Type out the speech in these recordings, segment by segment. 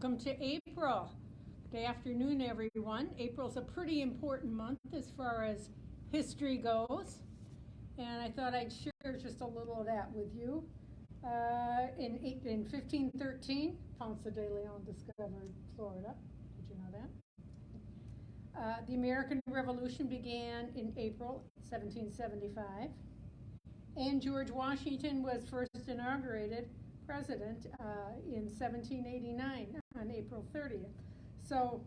Welcome to April. Good afternoon, everyone. April's a pretty important month as far as history goes, and I thought I'd share just a little of that with you. In 1513, Ponce de Leon discovered Florida. Did you know that? The American Revolution began in April 1775, and George Washington was first inaugurated president in 1789 on April 30th. So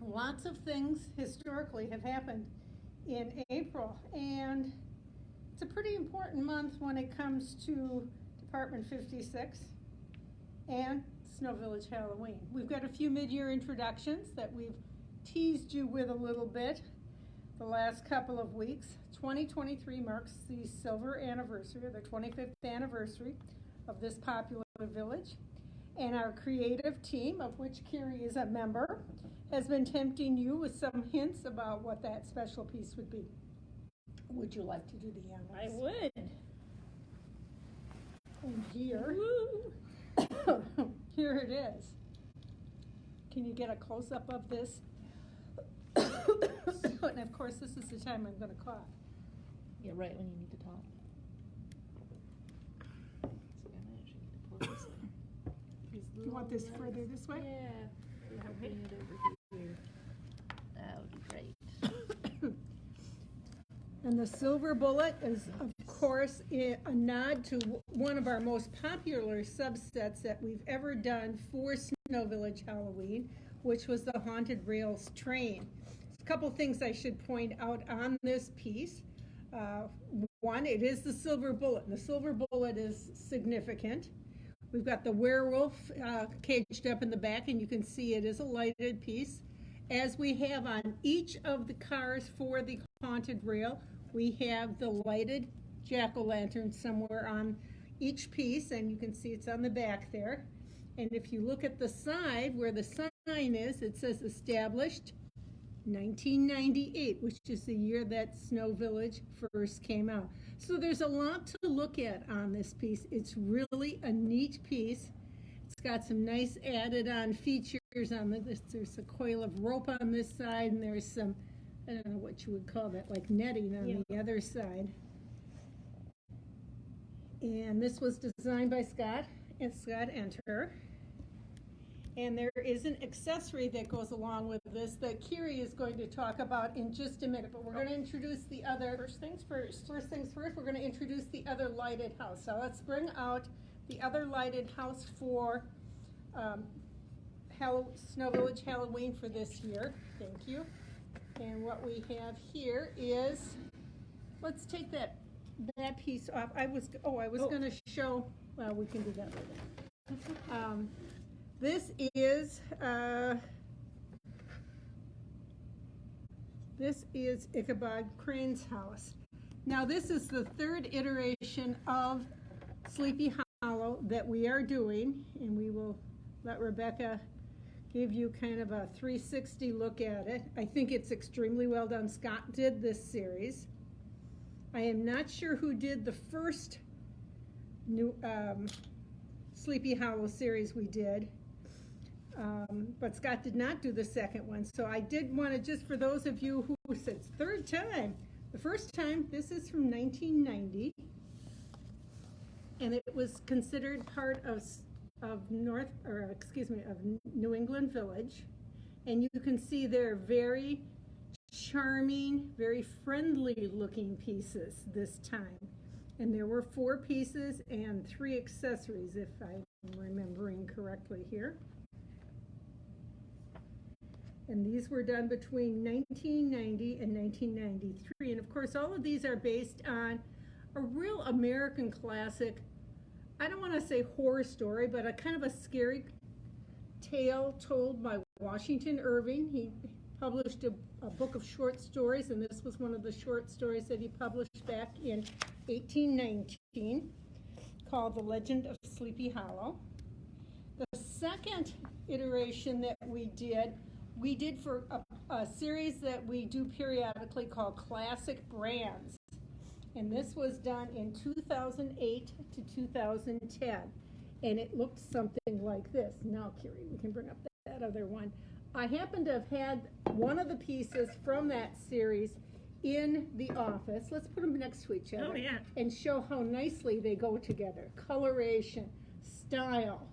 lots of things historically have happened in April, and it's a pretty important month when it comes to Department 56 and Snow Village Halloween. We've got a few mid-year introductions that we've teased you with a little bit the last couple of weeks. 2023 marks the silver anniversary, or the 25th anniversary of this popular village, and our creative team, of which Carrie is a member, has been tempting you with some hints about what that special piece would be. Would you like to do the honors? I would. And here, here it is. Can you get a close-up of this? And of course, this is the time I'm going to cough. Yeah, right when you need to talk. Do you want this further this way? Yeah. I'll bring it over here. That would be great. And the silver bullet is, of course, a nod to one of our most popular subsets that we've ever done for Snow Village Halloween, which was the Haunted Rails train. A couple things I should point out on this piece. One, it is the silver bullet, and the silver bullet is significant. We've got the werewolf caged up in the back, and you can see it is a lighted piece. As we have on each of the cars for the Haunted Rail, we have the lighted jack-o'-lantern somewhere on each piece, and you can see it's on the back there. And if you look at the side where the sign is, it says established 1998, which is the year that Snow Village first came out. So there's a lot to look at on this piece. It's really a neat piece. It's got some nice added on features on this. There's a coil of rope on this side, and there's some, I don't know what you would call that, like netting on the other side. And this was designed by Scott Enter. And there is an accessory that goes along with this that Kiri is going to talk about in just a minute. But we're going to introduce the other. First things first. First things first, we're going to introduce the other lighted house. So let's bring out the other lighted house for Snow Village Halloween for this year. Thank you. And what we have here is, let's take that piece off. I was going to show, well, we can do that later. This is Ichabod Crane's house. Now this is the third iteration of Sleepy Hollow that we are doing, and we will let Rebecca give you kind of a 360 look at it. I think it's extremely well done. Scott did this series. I am not sure who did the first new Sleepy Hollow series we did. But Scott did not do the second one. So I did want to, just for those of you who said it's third time, the first time, this is from 1990, and it was considered part of New England Village. And you can see they're very charming, very friendly looking pieces this time. And there were 4 pieces and 3 accessories, if I'm remembering correctly here. And these were done between 1990 and 1993. And of course, all of these are based on a real American classic, I don't want to say horror story, but a kind of a scary tale told by Washington Irving. He published a book of short stories, and this was one of the short stories that he published back in 1819, called The Legend of Sleepy Hollow. The second iteration that we did for a series that we do periodically called Classic Brands. And this was done in 2008 to 2010. and it looked something like this. Now, Carrie, we can bring up that other one. I happen to have had one of the pieces from that series in the office. Let's put them next to each other. Oh, yeah. And show how nicely they go together. Coloration, style.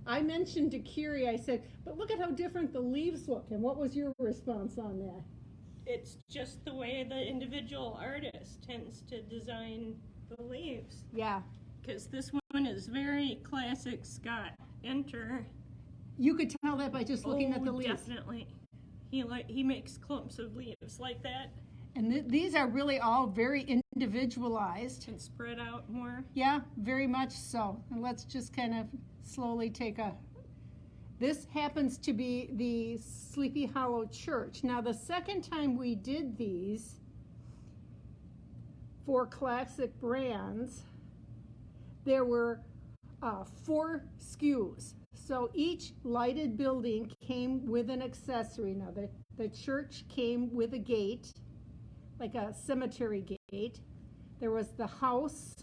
I mentioned to Carrie, I said, but look at how different the leaves look. And what was your response on that? It's just the way the individual artist tends to design the leaves. Yeah. Because this one is very classic Scott. Enter. You could tell that by just looking at the leaves. Definitely. He makes clumps of leaves like that. And these are really all very individualized. And spread out more. Yeah, very much so. And let's just kind of slowly take a... This happens to be the Sleepy Hollow Church. Now, the second time we did these for classic brands, there were 4 SKUs. So each lighted building came with an accessory. Now, the church came with a gate, like a cemetery gate. There was the house,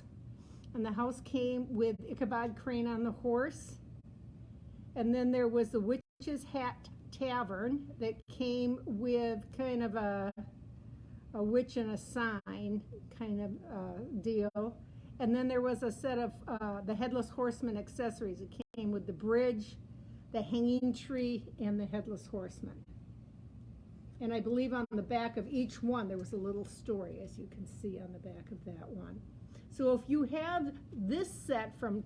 and the house came with Ichabod Crane on the horse. And then there was the Witch's Hat Tavern that came with kind of a witch and a sign kind of deal. And then there was a set of the Headless Horseman accessories. It came with the bridge, the hanging tree, and the Headless Horseman. And I believe on the back of each one there was a little story, as you can see on the back of that one. So if you have this set from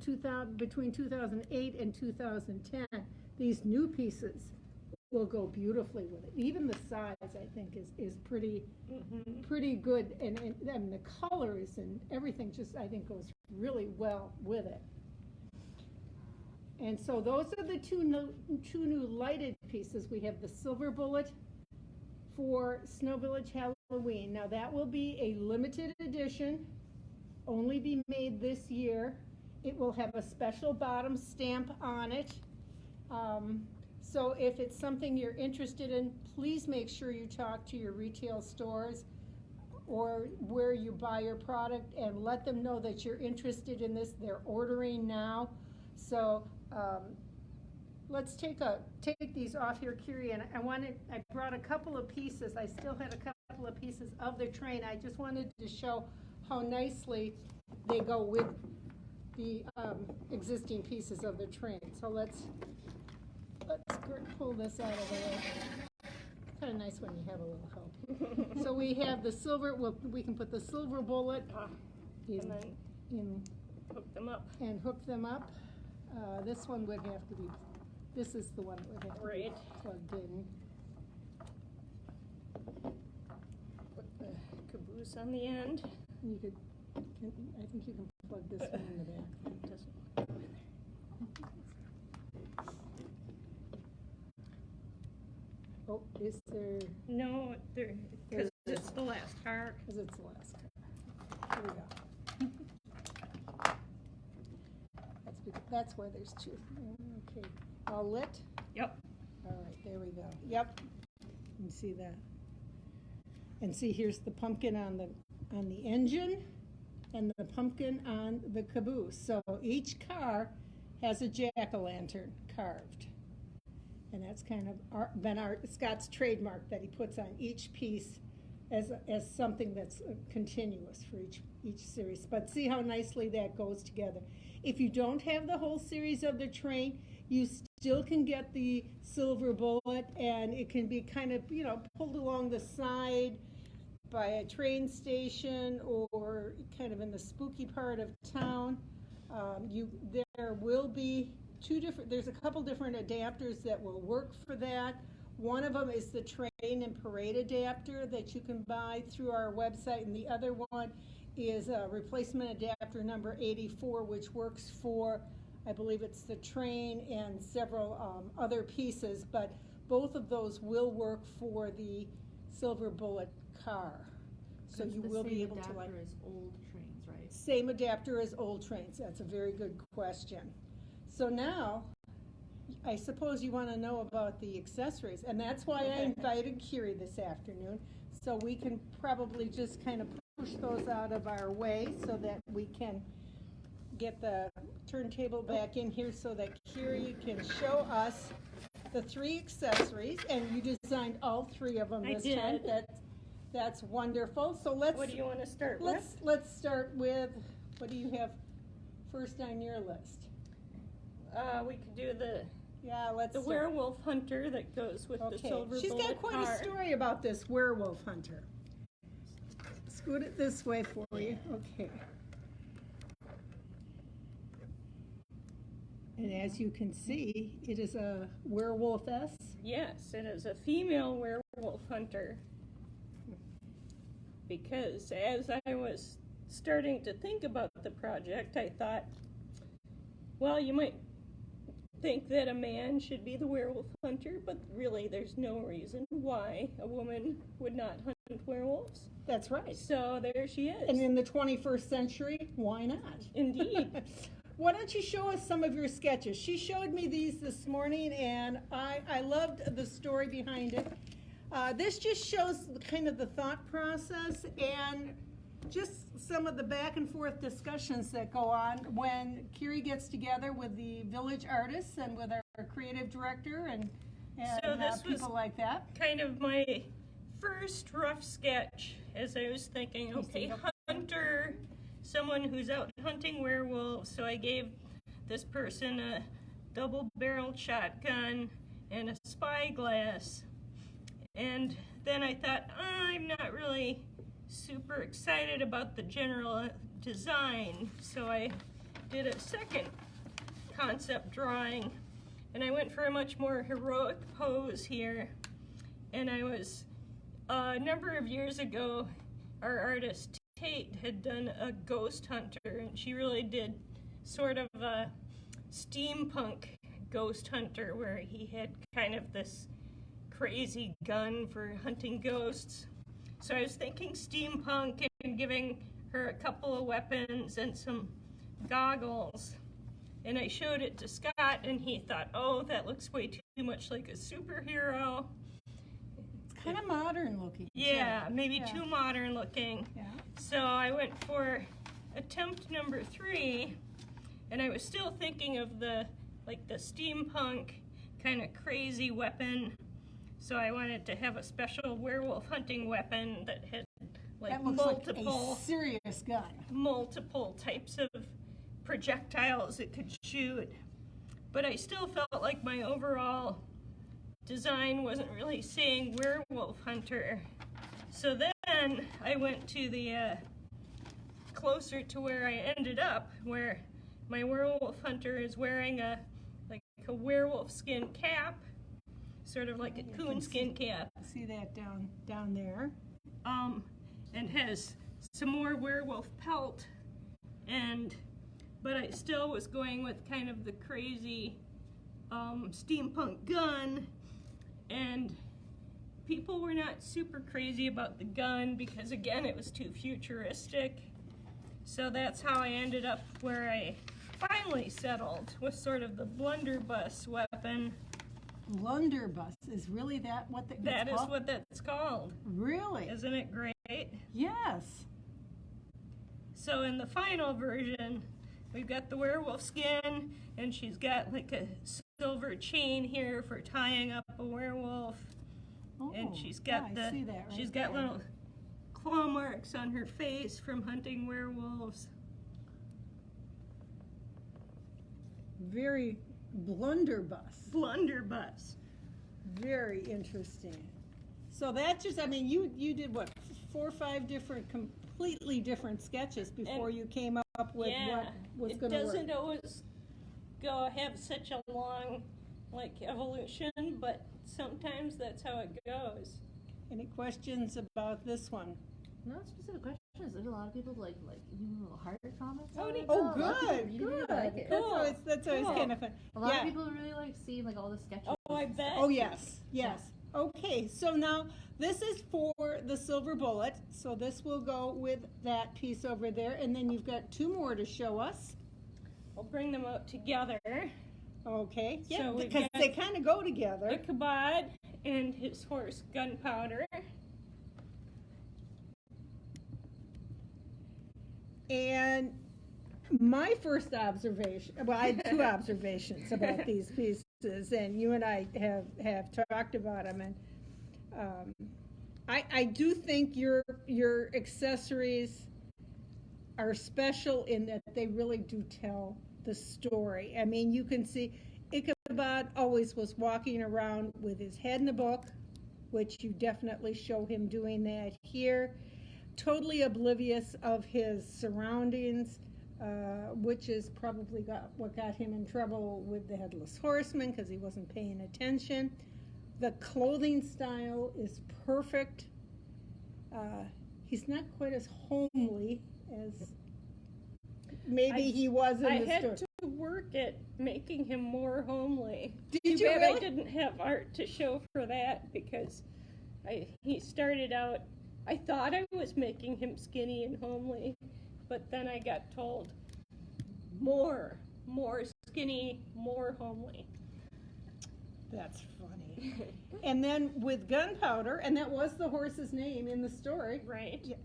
between 2008 and 2010, these new pieces will go beautifully with it. Even the size, I think, is pretty good, and the colors and everything just, I think, goes really well with it. And so those are the two new lighted pieces. We have the Silver Bullet for Snow Village Halloween. Now that will be a limited edition, only be made this year. It will have a special bottom stamp on it. So if it's something you're interested in, please make sure you talk to your retail stores or where you buy your product and let them know that you're interested in this. They're ordering now. So let's take these off here, Carrie, and I brought a couple of pieces. I still had a couple of pieces of the train. I just wanted to show how nicely they go with the existing pieces of the train. So let's pull this out of the way. Kind of nice when you have a little help. So we have the silver. Well, we can put the Silver Bullet in Hook them up. and hook them up. This one would have to be. This is the one that would have to be plugged in. Put the caboose on the end. You could. I think you can plug this one in the back. It doesn't go in there. Oh, is there? No, because it's the last card. Because it's the last card. Here we go. That's why there's 2. Okay. All lit? Yep. All right, there we go. Yep. You can see that. And see, here's the pumpkin on the engine and the pumpkin on the caboose. So each car has a jack-o'-lantern carved. And that's kind of been Scott's trademark that he puts on each piece as something that's continuous for each series. But see how nicely that goes together. If you don't have the whole series of the train, you still can get the Silver Bullet, and it can be kind of, pulled along the side by a train station or kind of in the spooky part of town. There will be there's a couple different adapters that will work for that. One of them is the Train and Parade adapter that you can buy through our website, and the other one is a replacement adapter number 84, which works for, I believe it's the train and several other pieces, but both of those will work for the Silver Bullet car. So you will be able to Same adapter as old trains, right? Same adapter as old trains. That's a very good question. So now, I suppose you want to know about the accessories, and that's why I invited Carrie this afternoon, so we can probably just kind of push those out of our way so that we can get the turntable back in here so that Carrie can show us the 3 accessories, and you designed all 3 of them I this time. did. That's wonderful. So let's What do you want to start with? let's start with, what do you have first on your list? We could do the Let's start. werewolf hunter that goes with the Okay, silver she's bullet got quite car. a story about this werewolf hunter. Scoot it this way for you. Okay. And as you can see, it is a werewolfess. Yes, it is a female werewolf hunter. Because as I was starting to think about the project, I thought, well, you might think that a man should be the werewolf hunter, but really there's no reason why a woman would not hunt werewolves. That's right. So there she is. And in the 21st century, why not? Indeed. Why don't you show us some of your sketches? She showed me these this morning, and I loved the story behind it. This just shows kind of the thought process and just some of the back and forth discussions that go on when Carrie gets together with the village artists and with our creative director and So this people was like that. kind of my first rough sketch as I was thinking, okay, hunter, someone who's out hunting werewolves. So I gave this person a double-barreled shotgun and a spyglass. And then I thought, I'm not really super excited about the general design. So I did a second concept drawing, and I went for a much more heroic pose here. And I was, a number of years ago, our artist Tate had done a ghost hunter, and she really did sort of a steampunk ghost hunter where he had kind of this crazy gun for hunting ghosts. So I was thinking steampunk and giving her a couple of weapons and some goggles. And I showed it to Scott, and he thought, oh, that looks way too much like a superhero. It's kind of modern looking. Yeah, maybe Yeah. too modern looking. Yeah. So I went for attempt number 3, and I was still thinking of the steampunk kind of crazy weapon. So I wanted to have a special werewolf hunting weapon that had like That looks multiple like a serious gun. multiple types of projectiles it could shoot. But I still felt like my overall design wasn't really saying werewolf hunter. So then I went to the closer to where I ended up, where my werewolf hunter is wearing a werewolf skin cap, sort of like a coonskin cap. See that down there? And has some more werewolf pelt, but I still was going with kind of the crazy steampunk gun, and people were not super crazy about the gun because, again, it was too futuristic. So that's how I ended up where I finally settled, with sort of the blunderbuss weapon. Blunderbuss, is really that what it's That is called? what that's called. Really? Isn't it great? Yes. So in the final version, we've got the werewolf skin, and she's got like a silver chain here for tying up a werewolf. And she's got I see that right she's got there. little claw marks on her face from hunting werewolves. Very blunderbuss. Blunderbuss. Very interesting. So that just, I mean, you did what, 4 or 5 different, completely different sketches before you came up with what was going to It work. doesn't always have such a long evolution, but sometimes that's how it goes. Any questions about this one? No specific questions. There's a lot of people like even little heart comments. Oh, on it. Oh, A lot of good, people really good. like it. Cool. That's always Cool. kind of fun. A lot Yeah. of people really like seeing like all the sketches. Oh, I and bet. stuff. Oh, yes, yes. Okay, so now this is for the silver bullet. So this will go with that piece over there. And then you've got 2 more to show us. We'll bring them out together. Okay, So yeah, we've because got they kind of go together. Ichabod and his horse Gunpowder. And my first observation, well, I had two observations about these pieces, and you and I have talked about them, and I do think your accessories are special in that they really do tell the story. I mean, you can see Ichabod always was walking around with his head in a book, which you definitely show him doing that here. Totally oblivious of his surroundings, which is probably what got him in trouble with the Headless Horseman, because he wasn't paying attention. The clothing style is perfect. He's not quite as homely as maybe he was in the story. I had to work at making him more homely. Did Too you bad really? I didn't have art to show for that, because he started out, I thought I was making him skinny and homely, but then I got told more skinny, more homely. That's funny. And then with Gunpowder, and that was the horse's name in the story. Right. Yeah.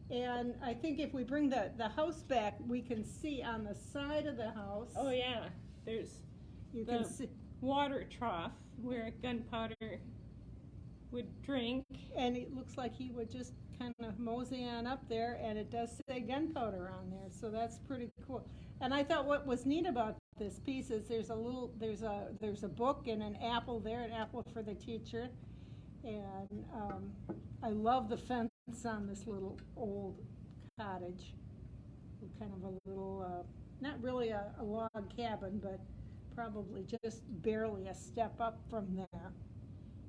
And I think if we bring the house back, we can see on the side of the house. Oh yeah, there's You the can see, water trough where Gunpowder would drink. and it looks like he would just kind of mosey on up there, and it does say Gunpowder on there, so that's pretty cool. And I thought what was neat about this piece is there's a book and an apple there, an apple for the teacher, and I love the fence on this little old cottage, kind of a little, not really a log cabin, but probably just barely a step up from there,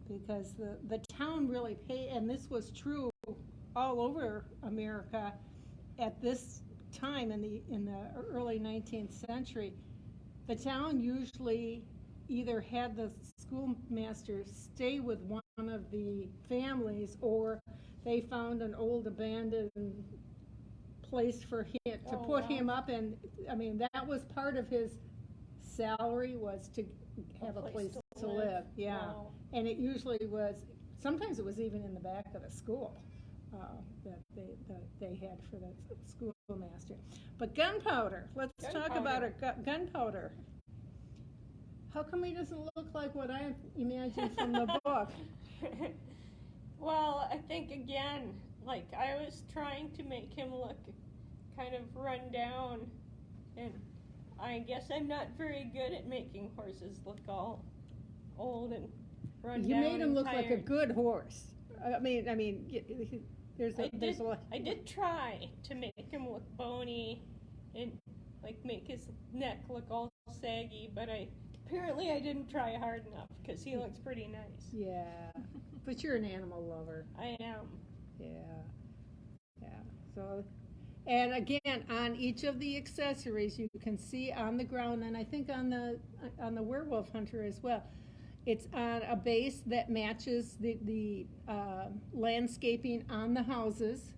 because the town really paid, and this was true all over America at this time in the early 19th century. The town usually either had the schoolmaster stay with one of the families, or they found an old abandoned place for him to put him up in. I mean, that was part of his salary, was to have a place to live. Yeah. Wow. And it usually was, sometimes it was even in the back of the school that they had for the schoolmaster. But Gunpowder, let's talk about it. Gunpowder. How come he doesn't look like what I imagined from the book? Well, I think again, like I was trying to make him look kind of run down, and I guess I'm not very good at making horses look all old and run down. You made him and look like a tired. good horse. I mean, there's a lot. I did try to make him look bony and like make his neck look all saggy, but apparently I didn't try hard enough, because he looks pretty nice. Yeah, but you're an animal lover. I am. Yeah. So, and again, on each of the accessories, you can see on the ground, and I think on the werewolf hunter as well, it's on a base that matches the landscaping on the houses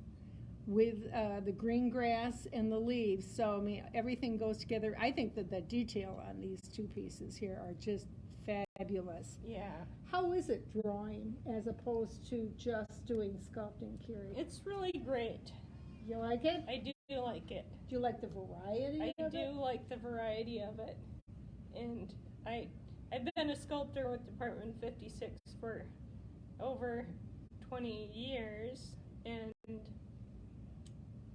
with the green grass and the leaves. So, I mean, everything goes together. I think that the detail on these two pieces here are just fabulous. Yeah. How is it drawing as opposed to just doing sculpting, Carrie? It's really great. You like it? I do like it. Do you like the variety I of it? do like the variety of it. And I've been a sculptor with Department 56 for over 20 years, and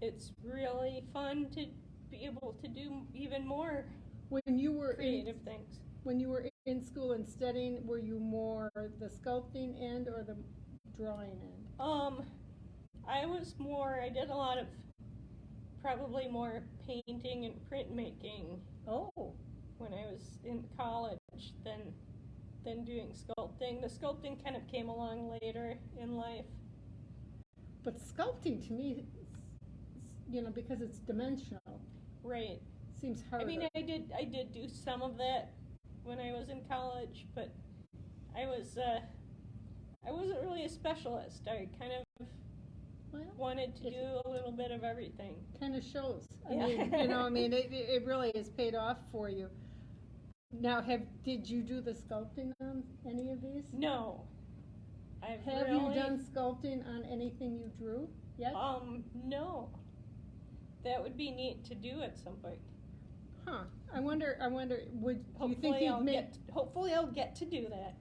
it's really fun to be able to do even more When you were creative things. when you were in school and studying, were you more the sculpting end or the drawing end? I did a lot of probably more painting and printmaking Oh, when I was in college than doing sculpting. The sculpting kind of came along later in life. but sculpting to me, because it's dimensional, Right. seems harder. I mean, I did do some of that when I was in college, but I wasn't really a specialist. I kind of Well, wanted to do a little bit of everything. kind of shows. Yeah. I mean, it really has paid off for you. Now, did you do the sculpting on any of these? No. Have you done sculpting on anything you drew yet? No. That would be neat to do at some point. Huh, I wonder, would, do you think you'd make, Hopefully I'll get to do that.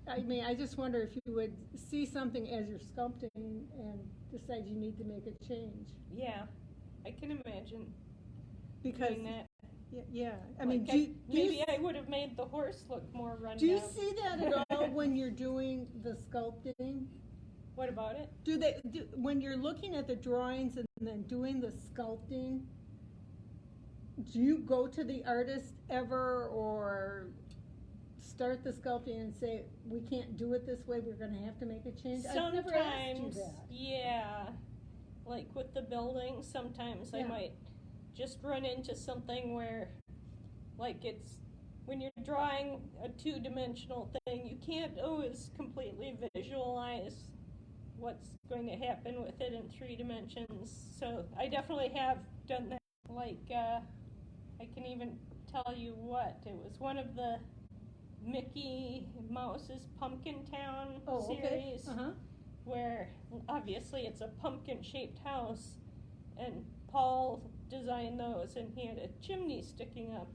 I mean, I just wonder if you would see something as you're sculpting and decide you need to make a change. Yeah, I can imagine Because, doing that. yeah, I mean, Like do you maybe I would have made the horse look more run do you down. see that at all when you're doing the sculpting? What about it? When you're looking at the drawings and then doing the sculpting, do you go to the artist ever or start the sculpting and say, we can't do it this way, we're gonna have to make a change? I've never asked you Sometimes, that. yeah. Like with the building, sometimes I Yeah. might just run into something where, like when you're drawing a two-dimensional thing, you can't always completely visualize what's going to happen with it in 3 dimensions. So I definitely have done that. Like, I can even tell you what, it was one of the Mickey Mouse's Pumpkin Town Oh, okay. series, Uh-huh. where obviously it's a pumpkin-shaped house, and Paul designed those, and he had a chimney sticking up,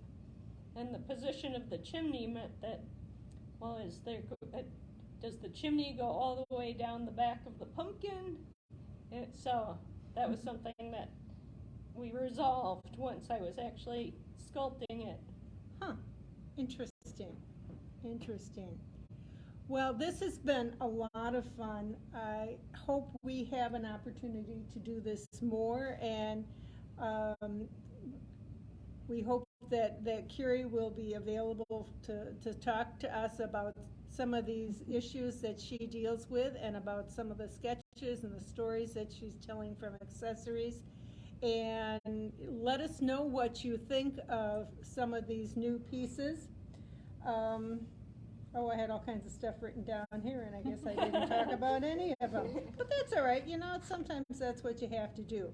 and the position of the chimney meant that, well, does the chimney go all the way down the back of the pumpkin? And so that was something that we resolved once I was actually sculpting it. Huh, interesting, interesting. Well, this has been a lot of fun. I hope we have an opportunity to do this more, and we hope that Curie will be available to talk to us about some of these issues that she deals with and about some of the sketches and the stories that she's telling from Accessories. And let us know what you think of some of these new pieces. Oh, I had all kinds of stuff written down here, and I guess I didn't talk about any of them. But that's all right, you know, sometimes that's what you have to do.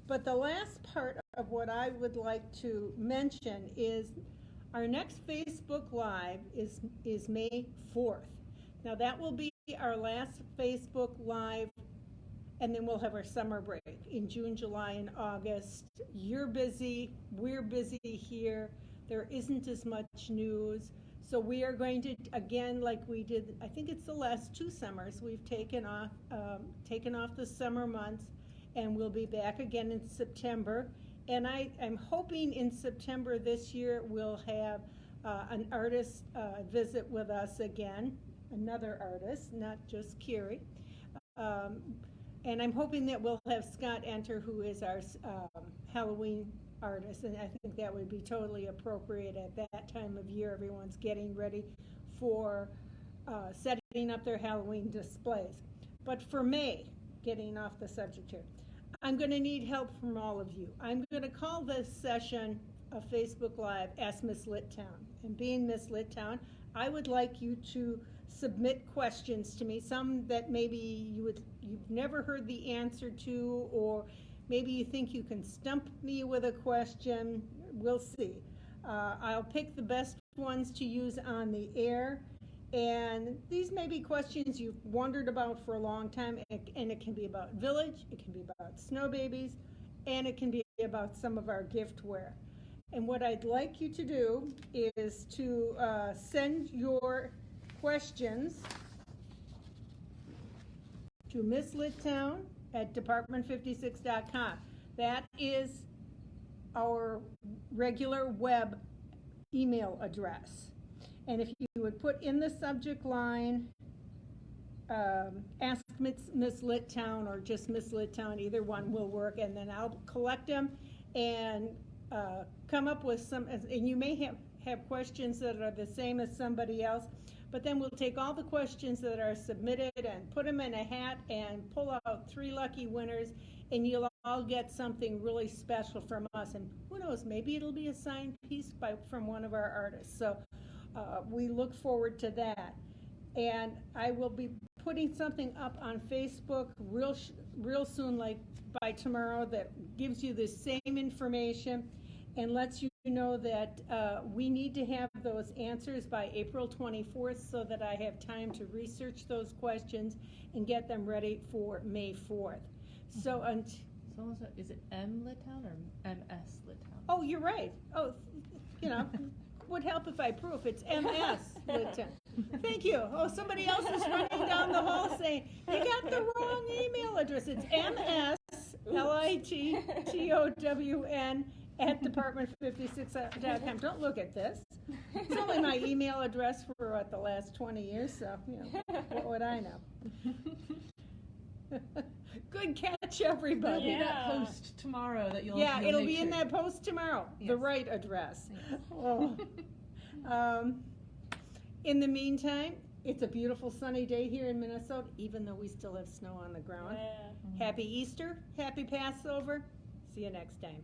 But the last part of what I would like to mention is our next Facebook Live is May 4th. Now, that will be our last Facebook Live, and then we'll have our summer break in June, July, and August. You're busy, we're busy here. There isn't as much news. So we are going to, again, like we did, I think it's the last 2 summers, we've taken off the summer months, and we'll be back again in September. And I'm hoping in September this year we'll have an artist visit with us again, another artist, not just Curie. And I'm hoping that we'll have Scott enter, who is our Halloween artist, and I think that would be totally appropriate at that time of year. Everyone's getting ready for setting up their Halloween displays. But for May, getting off the subject here, I'm going to need help from all of you. I'm going to call this session of Facebook Live Ask Miss Littown. And being Miss Littown, I would like you to submit questions to me, some that maybe you've never heard the answer to, or maybe you think you can stump me with a question. We'll see. I'll pick the best ones to use on the air. And these may be questions you've wondered about for a long time, and it can be about Village, it can be about Snow Babies, and it can be about some of our giftware. And what I'd like you to do is to send your questions to Miss Littown at department56.com. That is our regular web email address. And if you would put in the subject line, ask Miss Littown or just Miss Littown, either one will work, and then I'll collect them and come up with some, and you may have questions that are the same as somebody else, but then we'll take all the questions that are submitted and put them in a hat and pull out 3 lucky winners, and you'll all get something really special from us. And who knows, maybe it'll be a signed piece from one of our artists. So we look forward to that. And I will be putting something up on Facebook real soon, like by tomorrow, that gives you the same information and lets you know that we need to have those answers by April 24th so that I have time to research those questions and get them ready for May 4th. So, So is it M Littown or MS Littown? Oh, you're right. Oh, you know, would help if I proof. It's MS. But, thank you. Oh, somebody else is running down the hall saying, you got the wrong email address. It's MSLITTOWN at department56.com. Don't look at this. It's only my email address for the last 20 years, so, you know, what would I know? Good catch, everybody. There'll be that post tomorrow that you'll Yeah, you'll it'll make be in sure. that post tomorrow, the Yes. right address. Yes. Oh. In the meantime, it's a beautiful sunny day here in Minnesota, even though we still have snow on the ground. Happy Easter, happy Passover. See you next time.